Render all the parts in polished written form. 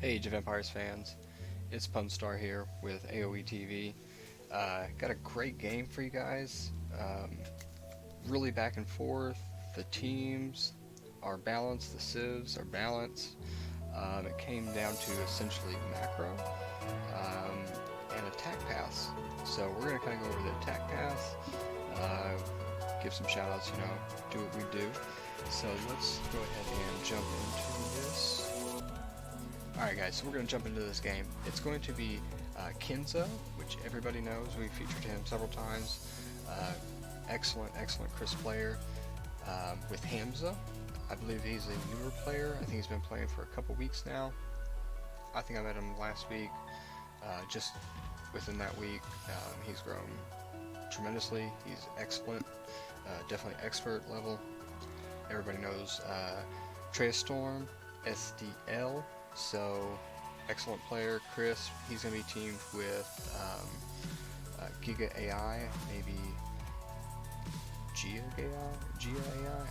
Hey Age of Empires fans, it's Punstar here with AoE TV. Got a great game for you guys. Really back and forth. The teams are balanced, the civs are balanced. It came down to essentially macro um, and attack paths. So we're going to kind of go over the attack paths, give some shout outs, do what we do. So let's go ahead and jump into this. Alright guys, so we're going to jump into this game. It's going to be Kinzo, which everybody knows. We've featured him several times. Excellent Chris player. With Hamza, I believe he's a newer player. I think he's been playing for a couple weeks now. I think I met him last week. Just within that week, he's grown tremendously. He's excellent. Definitely expert level. Everybody knows TraistormSDL. So, excellent player, Chris. He's going to be teamed with Giga AI, maybe Giga AI?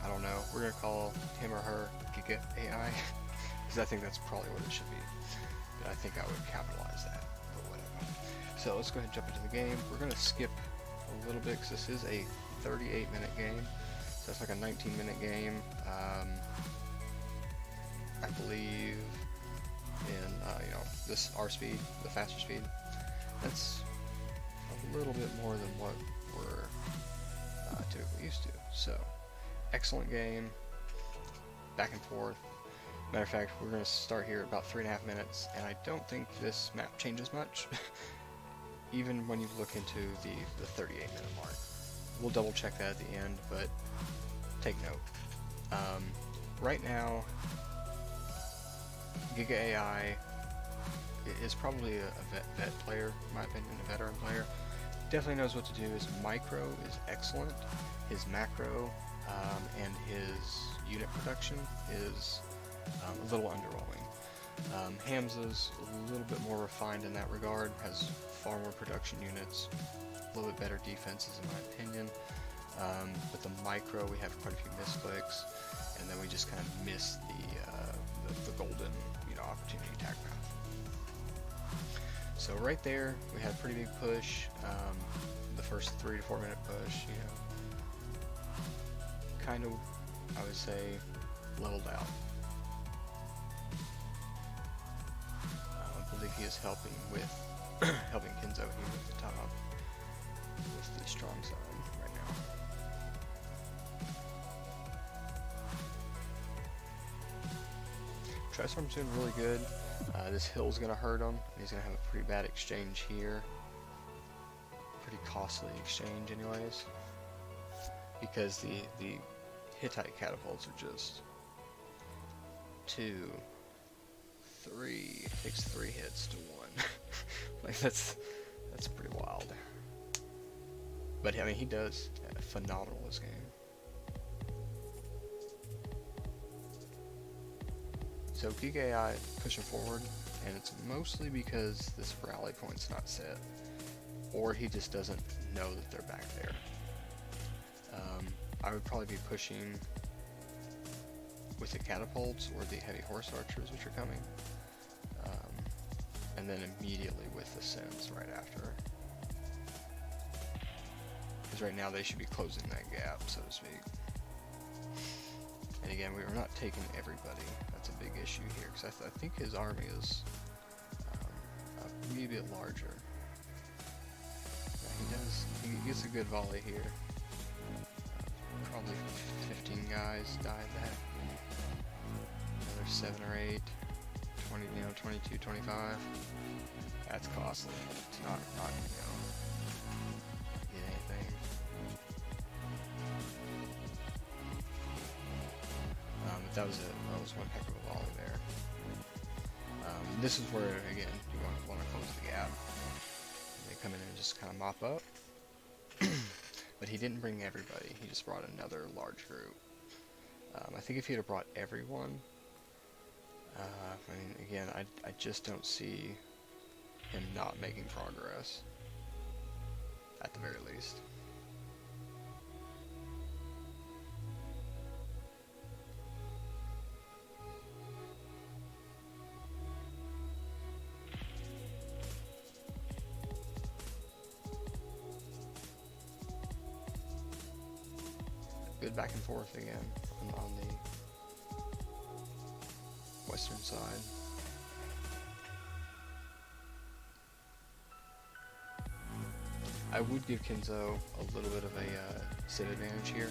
I don't know. We're going to call him or her Giga AI, because I think that's probably what it should be. But I think I would capitalize that, but whatever. So let's go ahead and jump into the game. We're going to skip a little bit, because this is a 38-minute game. So it's like a 19-minute game. I believe in this R speed, the faster speed, that's a little bit more than what we're typically used to. So excellent game, back and forth. Matter of fact, we're going to start here at about 3.5 minutes, and I don't think this map changes much even when you look into the 38-minute mark. We'll double check that at the end, but take note. Right now, Giga AI is probably a vet player, in my opinion, a veteran player. Definitely knows what to do. His micro is excellent. His macro and his unit production is a little underwhelming. Hamza's a little bit more refined in that regard, has far more production units, a little bit better defenses in my opinion. With the micro, we have quite a few misclicks, and then we just kind of miss the golden opportunity attack path. So right there, we had a pretty big push. The first 3 to 4 minute push, kind of, I would say, leveled out. I believe he is helping with helping Kinzo here at the top with the strong side right now. TraistormS's doing really good. This hill's going to hurt him. He's going to have a pretty bad exchange here. Pretty costly exchange anyways. Because the Hittite catapults are just 2, 3. It takes 3 hits to 1. Like that's pretty wild. But I mean, he does phenomenal this game. So Giga AI pushing forward, and it's mostly because this rally point's not set, or he just doesn't know that they're back there. I would probably be pushing with the catapults or the heavy horse archers which are coming, and then immediately with the sens right after. Because right now they should be closing that gap, so to speak. And again, we are not taking everybody. That's a big issue here, because I think his army is a wee bit larger. He gets a good volley here. Probably 15 guys died that. Another 7 or 8. 20, 22, 25. That's costly to not get anything. That was one heck of a volley there. This is where, again, you want to close the gap. They come in and just kind of mop up. But he didn't bring everybody. He just brought another large group. I think if he had brought everyone, I mean, again, I just don't see him not making progress, at the very least. back and forth again on the western side. I would give Kinzo a little bit of a save advantage here.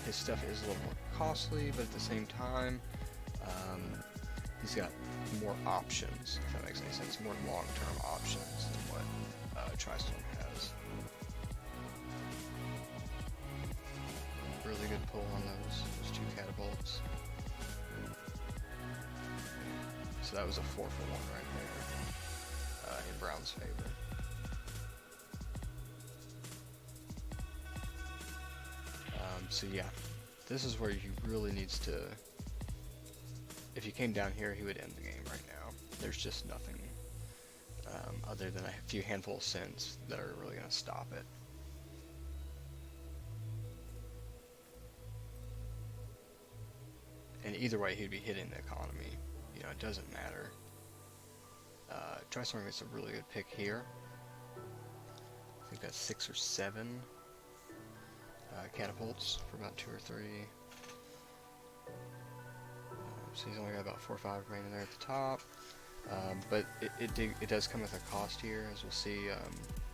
His stuff is a little more costly, but at the same time, he's got more options, if that makes any sense, more long-term options than what TraistorM has. Really good pull on those 2 catapults. So that was a 4 for 1 right there, in Brown's favor. So yeah, this is where he really needs to, if he came down here, he would end the game right now. There's just nothing other than a few handful of cents that are really going to stop it. And either way, he'd be hitting the economy. You know, it doesn't matter. TraistorM gets a really good pick here. I think that's 6 or 7 catapults for about 2 or 3. So he's only got about 4 or 5 remaining there at the top. But it does come with a cost here, as we'll see.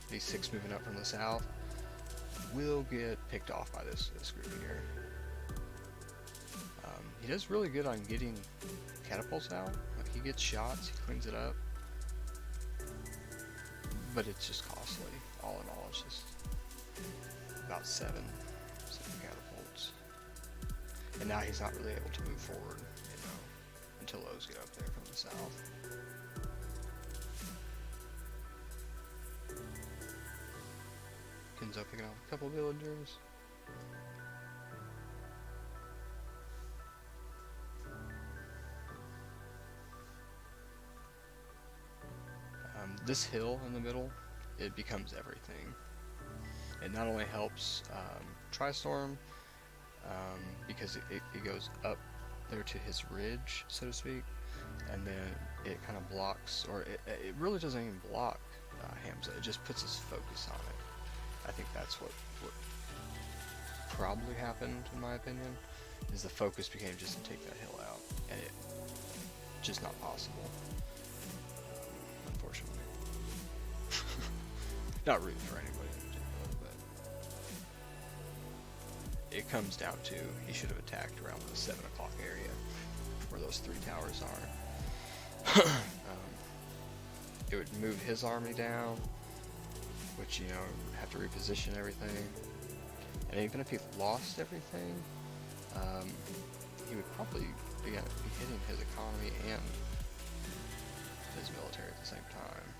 These 6 moving up from the south will get picked off by this group here. He does really good on getting catapults out. Like, he gets shots, he cleans it up, but it's just costly. All in all, it's just about 7 catapults. And now he's not really able to move forward, you know, until those get up there from the south. Kinzo picking off a couple villagers. This hill in the middle, it becomes everything. It not only helps TraistorM, because it goes up there to his ridge, so to speak, and then it kind of blocks, or it really doesn't even block Hamza, it just puts his focus on it. I think that's what probably happened, in my opinion, is the focus became just to take that hill out, and it just not possible, unfortunately. Not rooting for anybody in particular, but it comes down to he should have attacked around the 7 o'clock area where those 3 towers are. It would move his army down, which, you know, have to reposition everything. And even if he lost everything, he would probably be hitting his economy and his military at the same time.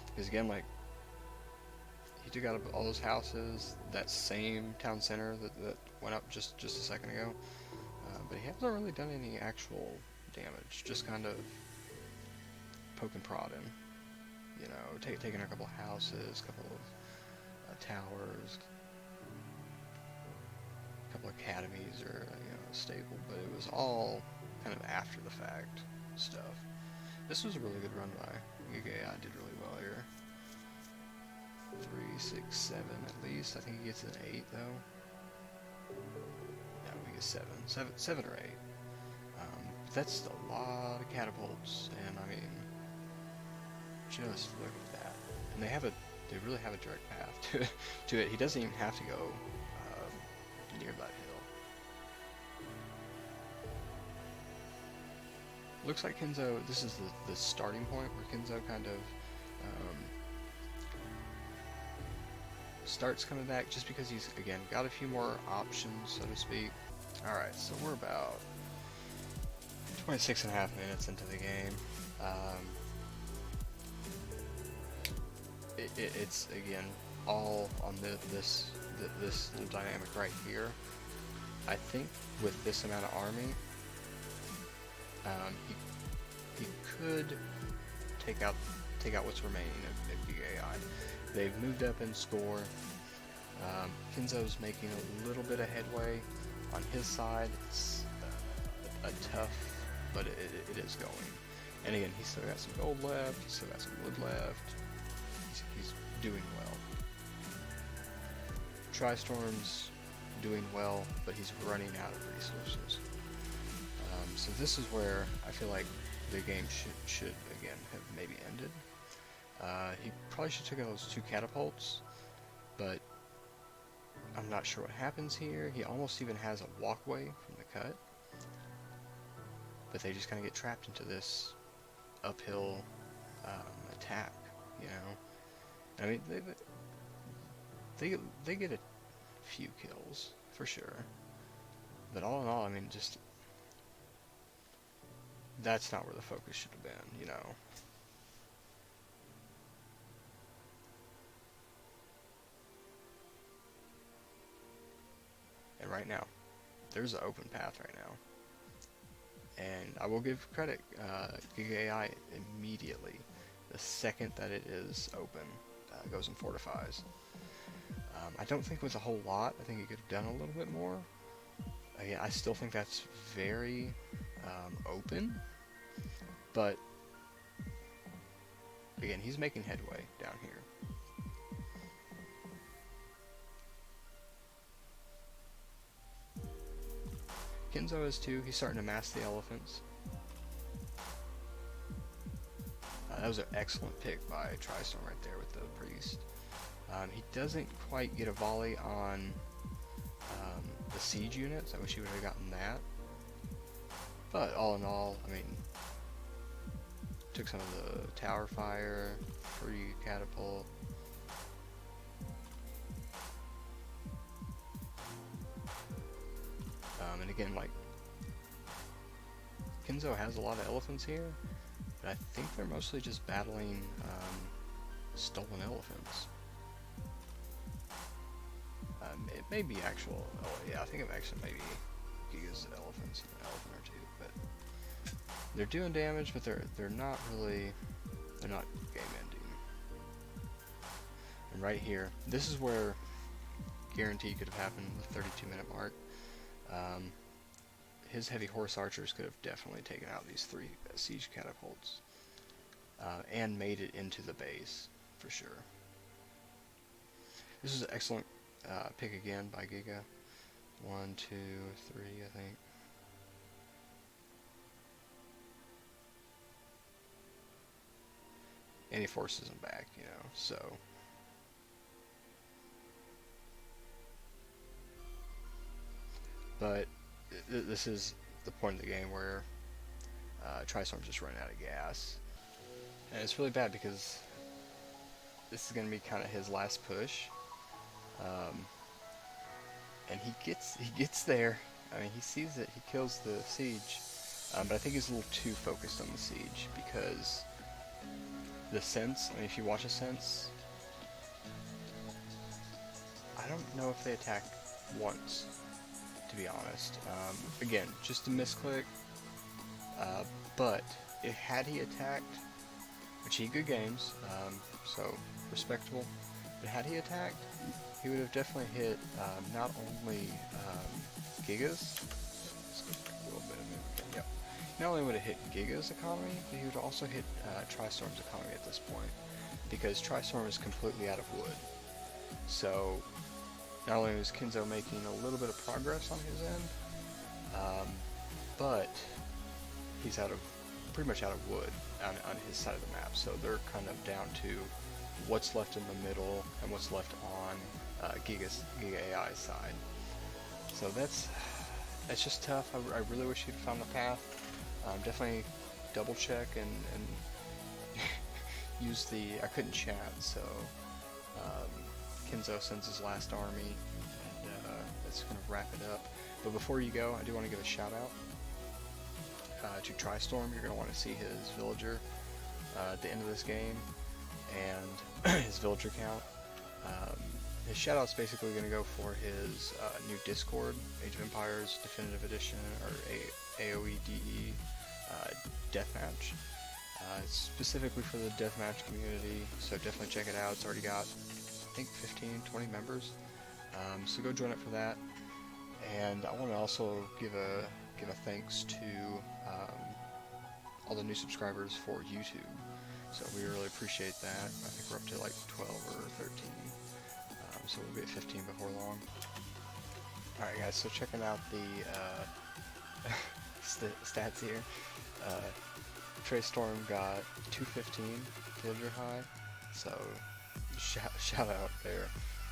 Because again, like, he took out all those houses, that same town center that went up just a second ago, but he hasn't really done any actual damage, just kind of poking prodding, you know, taking a couple houses, a couple of towers, a couple of academies, or, you know, a stable, but it was all kind of after the fact stuff. This was a really good run by Giga. I did really well here. 3, 6, 7 at least. I think he gets an 8 though. No, he gets 7 or 8. That's a lot of catapults, and I mean, just look at that. And they really have a direct path to it. He doesn't even have to go near that hill. Looks like Kinzo, this is the starting point where Kinzo kind of starts coming back, just because he's, again, got a few more options, so to speak. Alright, so we're about 26 and a half minutes into the game. It's, again, all on this little dynamic right here. I think with this amount of army, he could take out what's remaining of Giga. They've moved up in score. Kinzo's making a little bit of headway on his side. It's a tough, but it is going. And again, he's still got some gold left. He's still got some wood left. He's doing well. Traistorm's doing well, but he's running out of resources. So this is where I feel like the game should again have maybe ended. He probably should have taken those 2 catapults, but I'm not sure what happens here. He almost even has a walkway from the cut, but they just kind of get trapped into this uphill attack, you know. I mean, they get a few kills for sure, but all in all, I mean, just that's not where the focus should have been, you know. And right now, there's an open path right now. And I will give credit, Giga AI immediately, the second that it is open, goes and fortifies. I don't think with a whole lot. I think it could have done a little bit more. Again, I still think that's very open, but again, he's making headway down here. Kinzo is too. He's starting to mass the elephants. That was an excellent pick by Traistorm right there with the priest. He doesn't quite get a volley on the siege units. I wish he would have gotten that. But all in all, I mean, took some of the tower fire, free catapult. And again, like, Kinzo has a lot of elephants here, but I think they're mostly just battling stolen elephants. It may be actual, oh yeah, I think it actually maybe Giga's elephants, an elephant or two, but they're doing damage, but they're not really, they're not game ending. And right here, this is where guarantee could have happened, the 32-minute mark. His heavy horse archers could have definitely taken out these 3 siege catapults and made it into the base for sure. This is an excellent pick again by Giga. 1, 2, 3, I think. And he forces him back, you know, so. But this is the point of the game where Traistorm's just running out of gas. And it's really bad because this is going to be kind of his last push. And he gets there. I mean, he sees it, he kills the siege. But I think he's a little too focused on the siege because the sense, I mean, if you watch a sense, I don't know if they attack once, to be honest. Again, just a misclick. But had he attacked, which he good games, so respectable, but had he attacked, he would have definitely hit not only Giga's, a little bit of it, yep. Not only would it hit Giga's economy, but he would also hit Traistorm's economy at this point, because Traistorm is completely out of wood. So not only was Kinzo making a little bit of progress on his end, but he's pretty much out of wood on his side of the map. So they're kind of down to what's left in the middle and what's left on Giga AI's side. So that's just tough. I really wish he'd found the path. Definitely double check and use the, I couldn't chat, so Kinzo sends his last army, and that's going to wrap it up. But before you go, I do want to give a shout out to Traistorm. You're going to want to see his villager at the end of this game, and his villager count. His shout out's basically going to go for his new Discord, Age of Empires Definitive Edition, or AOEDE Deathmatch. It's specifically for the deathmatch community, so definitely check it out. It's already got, I think, 15, 20 members, so go join it for that. And I want to also give a thanks to all the new subscribers for YouTube. So we really appreciate that. I think we're up to like 12 or 13. so we'll be at 15 before long. Alright guys, so checking out the stats here. TraistorM got 215 villager high, so shout out there.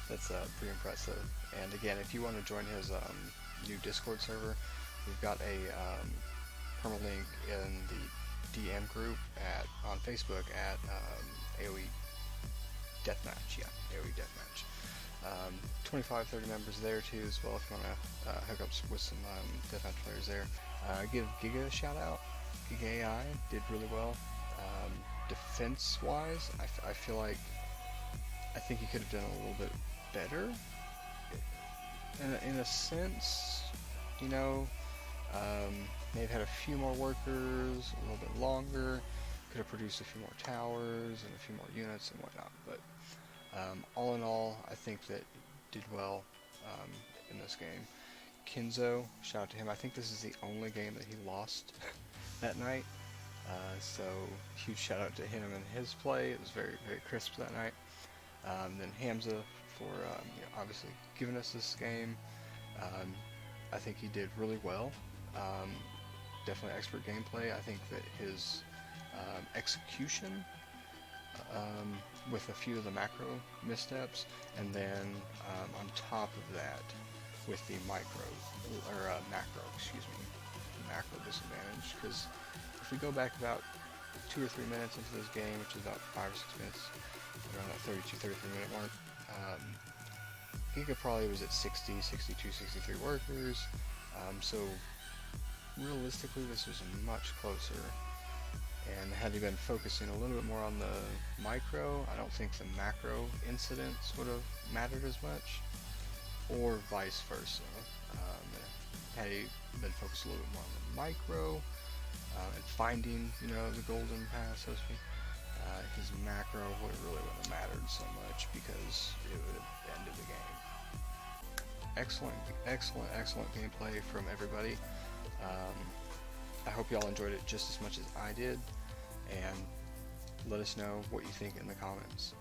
That's pretty impressive. And again, if you want to join his new Discord server, we've got a permalink in the DM group on Facebook at AOE Deathmatch. Yeah, AOE Deathmatch. 25-30 members there too as well if you want to hook up with some deathmatch players there. Give Giga a shout out. Giga AI did really well. Defense wise, I feel like I think he could have done a little bit better in a sense, you know. May have had a few more workers, a little bit longer, could have produced a few more towers and a few more units and whatnot, but all in all, I think that he did well in this game. Kinzo, shout out to him. I think this is the only game that he lost that night, so huge shout out to him and his play. It was very, very crisp that night. Then Hamza for obviously giving us this game. I think he did really well. Definitely expert gameplay. I think that his execution with a few of the macro missteps, and then on top of that with the macro disadvantage, because if we go back about 2 or 3 minutes into this game, which is about 5 or 6 minutes, around that 32-33 minute mark, Giga probably was at 60, 62, 63 workers, so realistically this was much closer. And had he been focusing a little bit more on the micro, I don't think the macro incidents would have mattered as much, or vice versa. Had he been focused a little bit more on the micro and finding, the golden path, so to speak, his macro wouldn't have mattered so much because it would have ended the game. Excellent gameplay from everybody. I hope y'all enjoyed it just as much as I did, and let us know what you think in the comments.